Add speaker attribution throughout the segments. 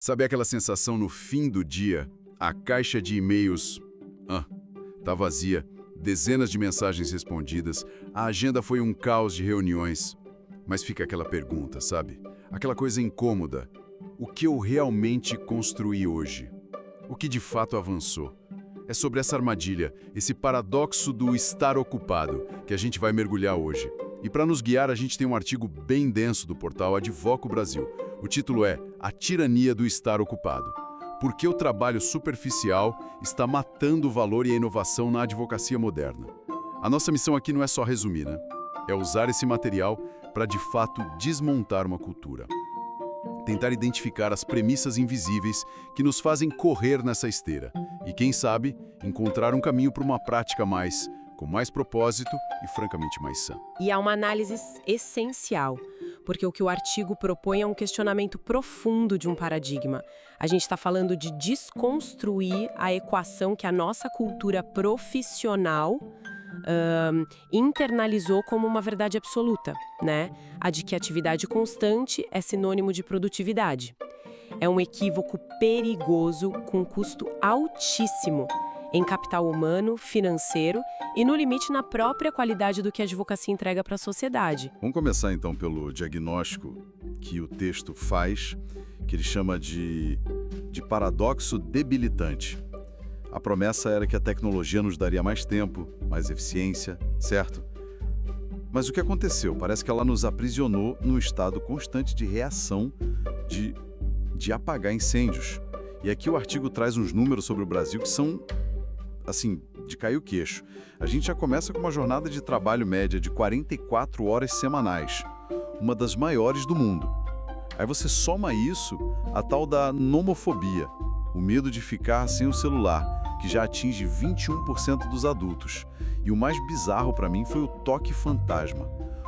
Speaker 1: Sabe aquela sensação no fim do dia? A caixa de e-mails tá vazia, dezenas de mensagens respondidas, a agenda foi um caos de reuniões. Mas fica aquela pergunta, sabe? Aquela coisa incômoda. O que eu realmente construí hoje? O que de fato avançou? É sobre essa armadilha, esse paradoxo do estar ocupado, que a gente vai mergulhar hoje. E para nos guiar, a gente tem um artigo bem denso do portal Advoco Brasil. O título é A Tirania do Estar Ocupado. Por que o trabalho superficial está matando o valor e a inovação na advocacia moderna? A nossa missão aqui não é só resumir, né? É usar esse material para, de fato, desmontar uma cultura. Tentar identificar as premissas invisíveis que nos fazem correr nessa esteira. E, quem sabe, encontrar um caminho para uma prática com mais propósito e, francamente, mais sã.
Speaker 2: E há uma análise essencial, porque o que o artigo propõe é um questionamento profundo de um paradigma. A gente está falando de desconstruir a equação que a nossa cultura profissional internalizou como uma verdade absoluta, né? A de que atividade constante é sinônimo de produtividade. É um equívoco perigoso com custo altíssimo em capital humano, financeiro e, no limite, na própria qualidade do que a advocacia entrega para a sociedade.
Speaker 1: Vamos começar, então, pelo diagnóstico que o texto faz, que ele chama de paradoxo debilitante. A promessa era que a tecnologia nos daria mais tempo, mais eficiência, certo? Mas o que aconteceu? Parece que ela nos aprisionou num estado constante de reação, de apagar incêndios. E aqui o artigo traz uns números sobre o Brasil que são, assim, de cair o queixo. A gente já começa com uma jornada de trabalho média de 44 horas semanais, uma das maiores do mundo. Aí você soma isso a tal da nomofobia, o medo de ficar sem o celular, que já atinge 21% dos adultos. E o mais bizarro para mim foi o toque fantasma.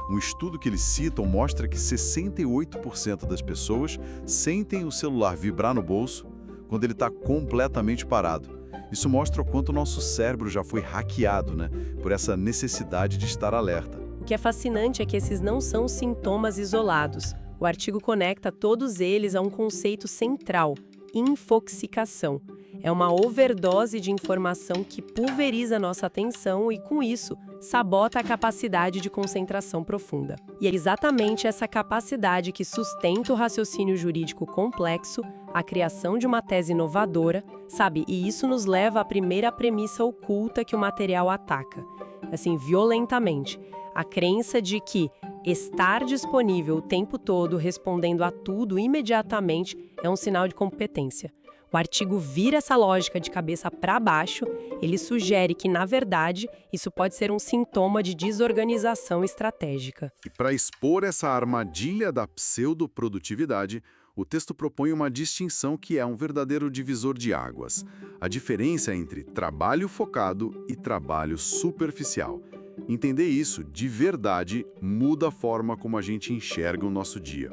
Speaker 1: Um estudo que eles citam mostra que 68% das pessoas sentem o celular vibrar no bolso quando ele está completamente parado. Isso mostra o quanto o nosso cérebro já foi hackeado, né, por essa necessidade de estar alerta.
Speaker 2: O que é fascinante é que esses não são sintomas isolados. O artigo conecta todos eles a um conceito central: infoxicação. É uma overdose de informação que pulveriza nossa atenção e, com isso, sabota a capacidade de concentração profunda. E é exatamente essa capacidade que sustenta o raciocínio jurídico complexo, a criação de uma tese inovadora, sabe? E isso nos leva à primeira premissa oculta que o material ataca, assim, violentamente. A crença de que estar disponível o tempo todo, respondendo a tudo imediatamente, é um sinal de competência. O artigo vira essa lógica de cabeça para baixo. Ele sugere que, na verdade, isso pode ser um sintoma de desorganização estratégica.
Speaker 1: E para expor essa armadilha da pseudoprodutividade, o texto propõe uma distinção que é um verdadeiro divisor de águas. A diferença entre trabalho focado e trabalho superficial. Entender isso, de verdade, muda a forma como a gente enxerga o nosso dia.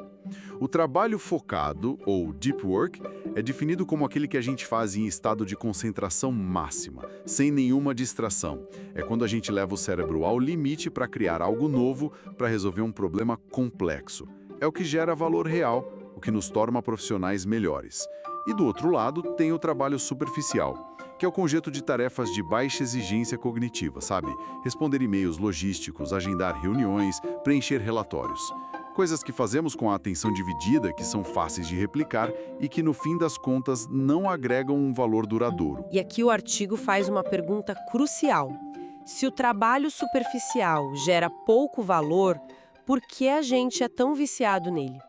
Speaker 1: O trabalho focado, ou deep work, é definido como aquele que a gente faz em estado de concentração máxima, sem nenhuma distração. É quando a gente leva o cérebro ao limite para criar algo novo, para resolver um problema complexo. É o que gera valor real, o que nos torna profissionais melhores. E do outro lado, tem o trabalho superficial, que é o conjunto de tarefas de baixa exigência cognitiva, sabe? Responder e-mails logísticos, agendar reuniões, preencher relatórios. Coisas que fazemos com a atenção dividida, que são fáceis de replicar e que, no fim das contas, não agregam um valor duradouro.
Speaker 2: E aqui o artigo faz uma pergunta crucial. Se o trabalho superficial gera pouco valor, por que a gente é tão viciado nele?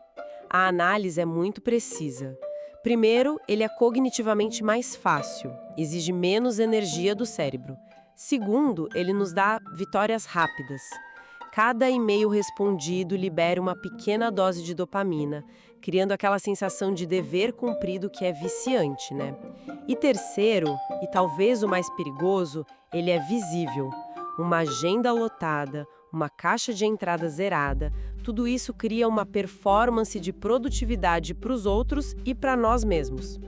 Speaker 2: A análise é muito precisa. Primeiro, ele é cognitivamente mais fácil, exige menos energia do cérebro. Segundo, ele nos dá vitórias rápidas. Cada e-mail respondido libera uma pequena dose de dopamina, criando aquela sensação de dever cumprido que é viciante, né? E terceiro, e talvez o mais perigoso, ele é visível. Uma agenda lotada, uma caixa de entrada zerada, tudo isso cria uma performance de produtividade para os outros e para nós mesmos.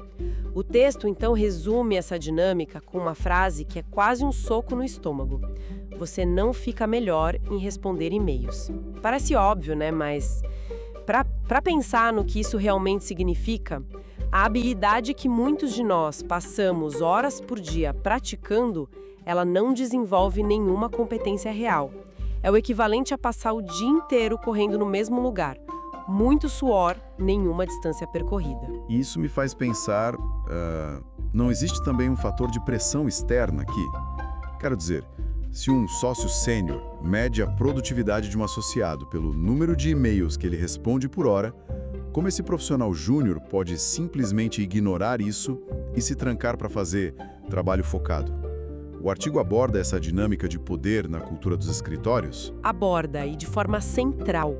Speaker 2: O texto, então, resume essa dinâmica com uma frase que é quase um soco no estômago. Você não fica melhor em responder e-mails. Parece óbvio, né? Mas para pensar no que isso realmente significa, A habilidade que muitos de nós passamos horas por dia praticando, ela não desenvolve nenhuma competência real. É o equivalente a passar o dia inteiro correndo no mesmo lugar. Muito suor, nenhuma distância percorrida.
Speaker 1: E isso me faz pensar, não existe também um fator de pressão externa aqui? Quero dizer, se um sócio sênior mede a produtividade de um associado pelo número de e-mails que ele responde por hora, como esse profissional júnior pode simplesmente ignorar isso e se trancar para fazer trabalho focado? O artigo aborda essa dinâmica de poder na cultura dos escritórios?
Speaker 2: Aborda, e de forma central.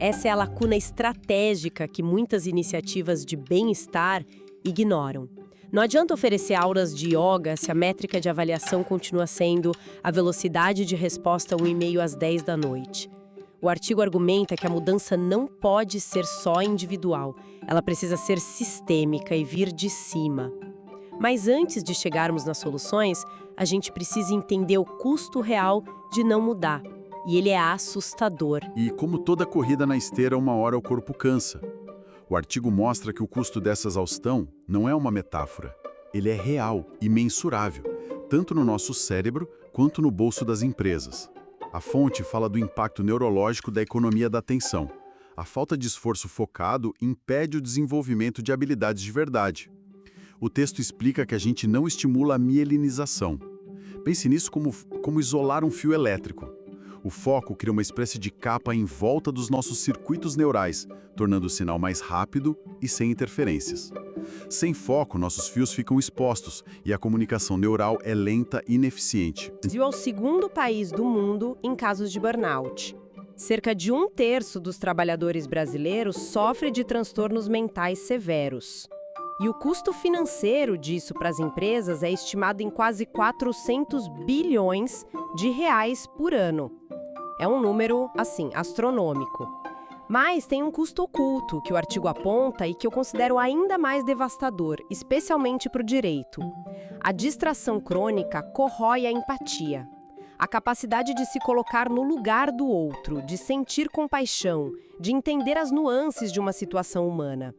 Speaker 2: Essa é a lacuna estratégica que muitas iniciativas de bem-estar ignoram. Não adianta oferecer aulas de yoga se a métrica de avaliação continua sendo a velocidade de resposta a um e-mail às 10 da noite. O artigo argumenta que a mudança não pode ser só individual, ela precisa ser sistêmica e vir de cima. Mas antes de chegarmos nas soluções, a gente precisa entender o custo real de não mudar. E ele é assustador.
Speaker 1: E como toda corrida na esteira, uma hora o corpo cansa. O artigo mostra que o custo dessa exaustão não é uma metáfora. Ele é real e mensurável, tanto no nosso cérebro quanto no bolso das empresas. A fonte fala do impacto neurológico da economia da atenção. A falta de esforço focado impede o desenvolvimento de habilidades de verdade. O texto explica que a gente não estimula a mielinização. Pense nisso como isolar um fio elétrico. O foco cria uma espécie de capa em volta dos nossos circuitos neurais, tornando o sinal mais rápido e sem interferências. Sem foco, nossos fios ficam expostos e a comunicação neural é lenta e ineficiente.
Speaker 2: O Brasil é o segundo país do mundo em casos de burnout. Cerca de 1/3 dos trabalhadores brasileiros sofre de transtornos mentais severos. E o custo financeiro disso para as empresas é estimado em quase 400 bilhões de reais por ano. É um número, assim, astronômico. Mas tem um custo oculto que o artigo aponta e que eu considero ainda mais devastador, especialmente para o direito. A distração crônica corrói a empatia. A capacidade de se colocar no lugar do outro, de sentir compaixão, de entender as nuances de uma situação humana.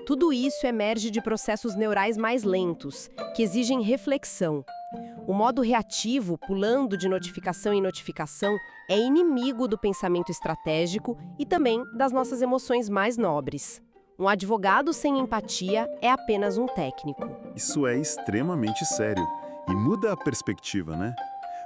Speaker 2: Tudo isso emerge de processos neurais mais lentos, que exigem reflexão. O modo reativo, pulando de notificação em notificação, é inimigo do pensamento estratégico e também das nossas emoções mais nobres. Um advogado sem empatia é apenas um técnico.
Speaker 1: Isso é extremamente sério e muda a perspectiva, né?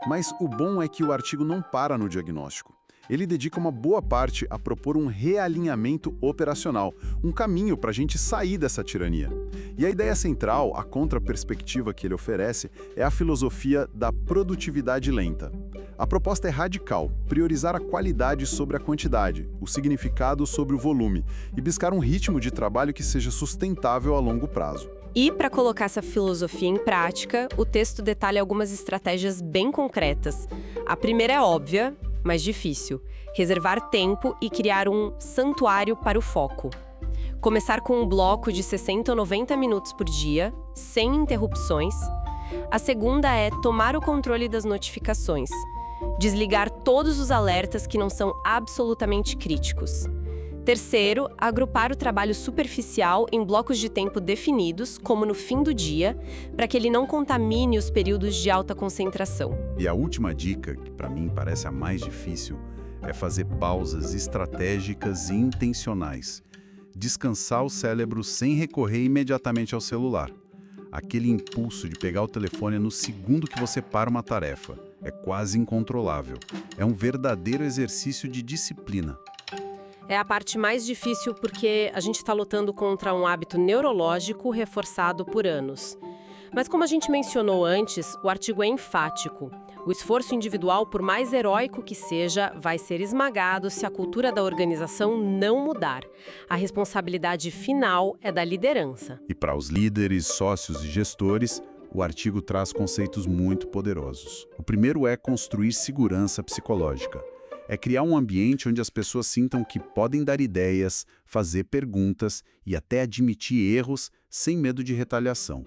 Speaker 1: Mas o bom é que o artigo não para no diagnóstico. Ele dedica uma boa parte a propor um realinhamento operacional, um caminho para a gente sair dessa tirania. E a ideia central, a contraperspectiva que ele oferece, é a filosofia da produtividade lenta. A proposta é radical, priorizar a qualidade sobre a quantidade, o significado sobre o volume, e buscar um ritmo de trabalho que seja sustentável a longo prazo.
Speaker 2: E, para colocar essa filosofia em prática, o texto detalha algumas estratégias bem concretas. A primeira é óbvia, mas difícil: reservar tempo e criar um santuário para o foco. Começar com um bloco de 60 ou 90 minutos por dia, sem interrupções. A segunda é tomar o controle das notificações. Desligar todos os alertas que não são absolutamente críticos. Terceiro, agrupar o trabalho superficial em blocos de tempo definidos, como no fim do dia, para que ele não contamine os períodos de alta concentração.
Speaker 1: E a última dica, que para mim parece a mais difícil, é fazer pausas estratégicas e intencionais. Descansar o cérebro sem recorrer imediatamente ao celular. Aquele impulso de pegar o telefone no segundo que você para uma tarefa é quase incontrolável. É um verdadeiro exercício de disciplina.
Speaker 2: É a parte mais difícil porque a gente está lutando contra um hábito neurológico reforçado por anos. Mas como a gente mencionou antes, o artigo é enfático. O esforço individual, por mais heróico que seja, vai ser esmagado se a cultura da organização não mudar. A responsabilidade final é da liderança.
Speaker 1: E para os líderes, sócios e gestores, o artigo traz conceitos muito poderosos. O primeiro é construir segurança psicológica. É criar um ambiente onde as pessoas sintam que podem dar ideias, fazer perguntas e até admitir erros sem medo de retaliação.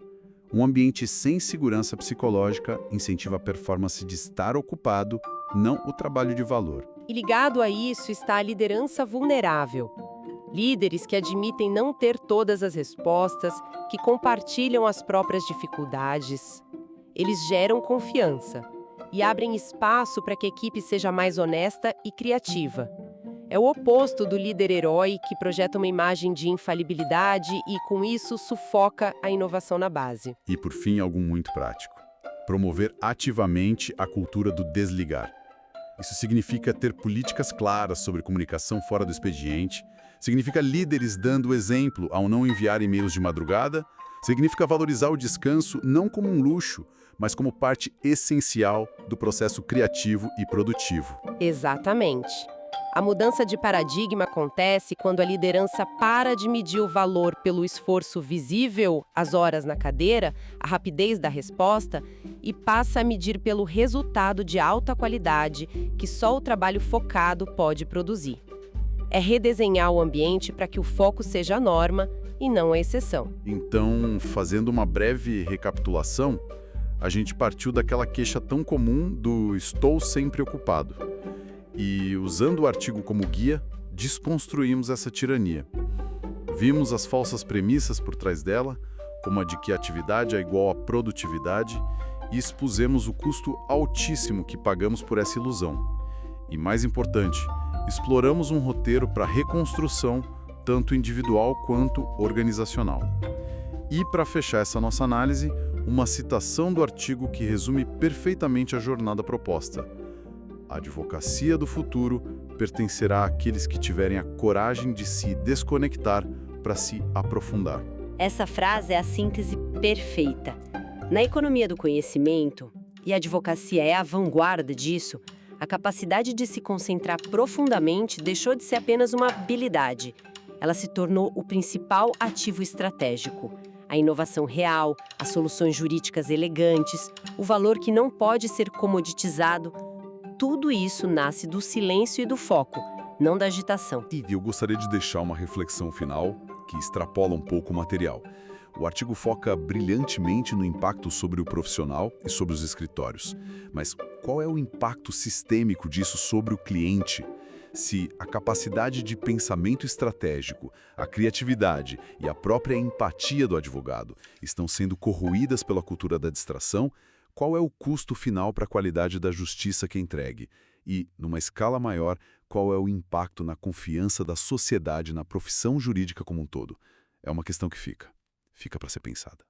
Speaker 1: Um ambiente sem segurança psicológica incentiva a performance de estar ocupado, não o trabalho de valor.
Speaker 2: E ligado a isso está a liderança vulnerável. Líderes que admitem não ter todas as respostas, que compartilham as próprias dificuldades. Eles geram confiança e abrem espaço para que a equipe seja mais honesta e criativa. É o oposto do líder herói que projeta uma imagem de infalibilidade e, com isso, sufoca a inovação na base.
Speaker 1: E, por fim, algo muito prático. Promover ativamente a cultura do desligar. Isso significa ter políticas claras sobre comunicação fora do expediente, significa líderes dando exemplo ao não enviar e-mails de madrugada, significa valorizar o descanso não como um luxo, mas como parte essencial do processo criativo e produtivo.
Speaker 2: Exatamente. A mudança de paradigma acontece quando a liderança para de medir o valor pelo esforço visível, as horas na cadeira, a rapidez da resposta, e passa a medir pelo resultado de alta qualidade que só o trabalho focado pode produzir. É redesenhar o ambiente para que o foco seja a norma e não a exceção.
Speaker 1: Então, fazendo uma breve recapitulação, a gente partiu daquela queixa tão comum do "estou sempre ocupado". E, usando o artigo como guia, desconstruímos essa tirania. Vimos as falsas premissas por trás dela, como a de que atividade é igual a produtividade, e expusemos o custo altíssimo que pagamos por essa ilusão. E, mais importante, exploramos um roteiro para reconstrução, tanto individual quanto organizacional. E, para fechar essa nossa análise, uma citação do artigo que resume perfeitamente a jornada proposta. A advocacia do futuro pertencerá àqueles que tiverem a coragem de se desconectar para se aprofundar.
Speaker 3: Essa frase é a síntese perfeita. Na economia do conhecimento, e a advocacia é a vanguarda disso, a capacidade de se concentrar profundamente deixou de ser apenas uma habilidade. Ela se tornou o principal ativo estratégico. A inovação real, as soluções jurídicas elegantes, o valor que não pode ser comoditizado, tudo isso nasce do silêncio e do foco, não da agitação.
Speaker 1: E eu gostaria de deixar uma reflexão final que extrapola um pouco o material. O artigo foca brilhantemente no impacto sobre o profissional e sobre os escritórios. Mas qual é o impacto sistêmico disso sobre o cliente? Se a capacidade de pensamento estratégico, a criatividade e a própria empatia do advogado estão sendo corroídas pela cultura da distração, qual é o custo final para a qualidade da justiça que é entregue? E, numa escala maior, qual é o impacto na confiança da sociedade na profissão jurídica como um todo? É uma questão que fica para ser pensada.